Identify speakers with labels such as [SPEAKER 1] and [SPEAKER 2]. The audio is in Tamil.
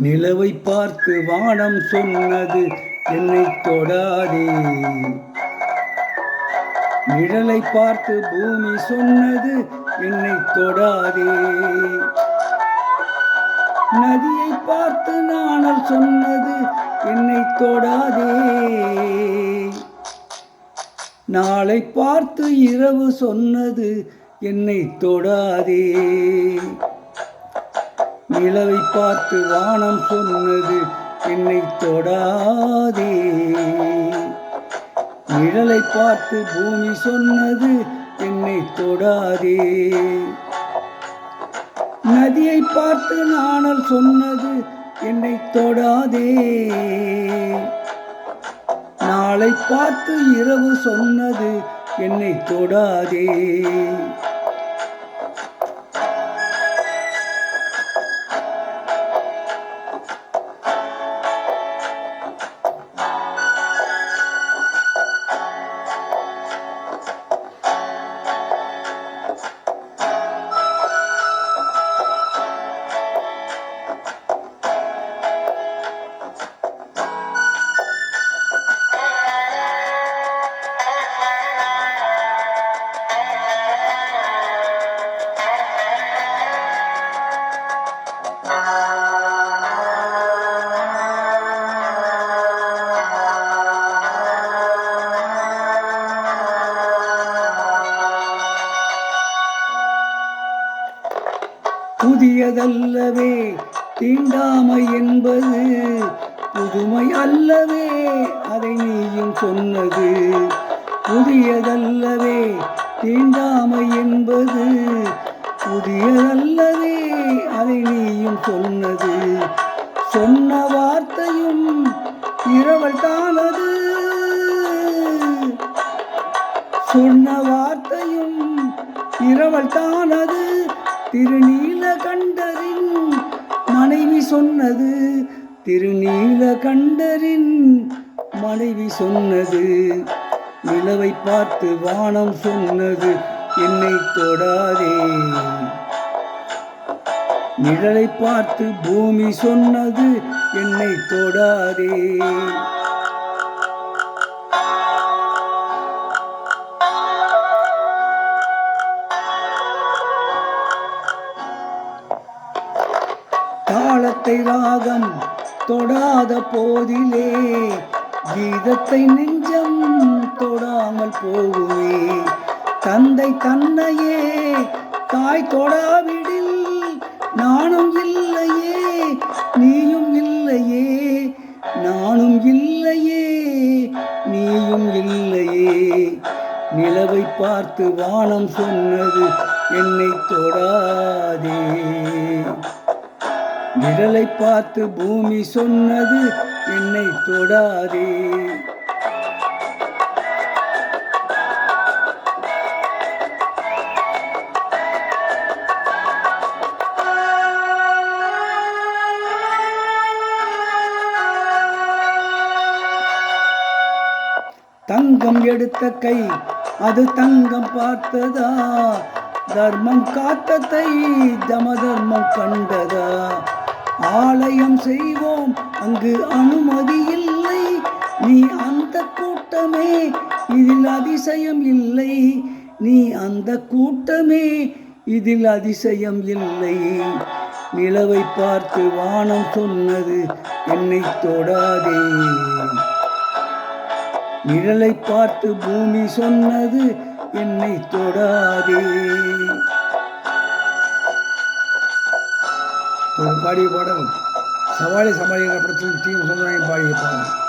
[SPEAKER 1] நிலவை பார்த்து வானம் சொன்னது என்னை தொடாதே. நிழலை பார்த்து பூமி சொன்னது என்னை தொடாதே. நதியை பார்த்து நாணல் சொன்னது என்னை தொடாதே. நாளை பார்த்து இரவு சொன்னது என்னை தொடாதே. நிலவை பார்த்து வானம் சொன்னது என்னை தொடாதே. நிழலை பார்த்து பூமி சொன்னது என்னை தொடாதே. நதியை பார்த்து நாணல் சொன்னது என்னை தொடாதே. நாளை பார்த்து இரவு சொன்னது என்னை தொடாதே. புதியதல்லவே தீண்டாமை என்பது, புதுமை அல்லவே அதை நீயும் சொன்னது. புதியதல்லவே தீண்டாமை என்பது, புதியதல்லவே அதை நீயும் சொன்னது. சொன்ன வார்த்தையும் இரவல் தானது. சொன்ன வார்த்தையும் இரவல் தானது. திருநீலகண்டரின் மனைவி சொன்னது. திருநீலகண்டரின் மனைவி சொன்னது. நிலவை பார்த்து வானம் சொன்னது என்னை தொடாதே. நிழலை பார்த்து பூமி சொன்னது என்னை தொடாதே. தாளத்தை ராகம் தொடாத போதிலே கீதத்தை நெஞ்சம் தொடாமல் போகுமே. தந்தை தன்னையே தாய் தொடாவிடில் நானும் இல்லையே நீயும் இல்லையே. நானும் இல்லையே நீயும் இல்லையே. நிலவை பார்த்து வானம் சொன்னது என்னை தொடாதே. நிழலை பார்த்து பூமி சொன்னது என்னை தொடாதே. தங்கம் எடுத்த கை அது தங்கம் பார்த்ததா. தர்மம் காத்ததை தமதர்மம் கண்டதா. ஆலயம் செய்வோம் அங்கு அனுமதி இல்லை. நீ அந்த கூட்டமே இதில் அதிசயம் இல்லை. நீ அந்த கூட்டமே இதில் அதிசயம் இல்லை. நிலவை பார்த்து வானம் சொன்னது என்னை தொடாதே. நிழலை பார்த்து பூமி சொன்னது என்னை தொடாதே. ஒரு பாடிய பாடல் சவாலை சமாளிக்கிற படத்தில் டீம் சொந்தம் பாடிய பாடல்.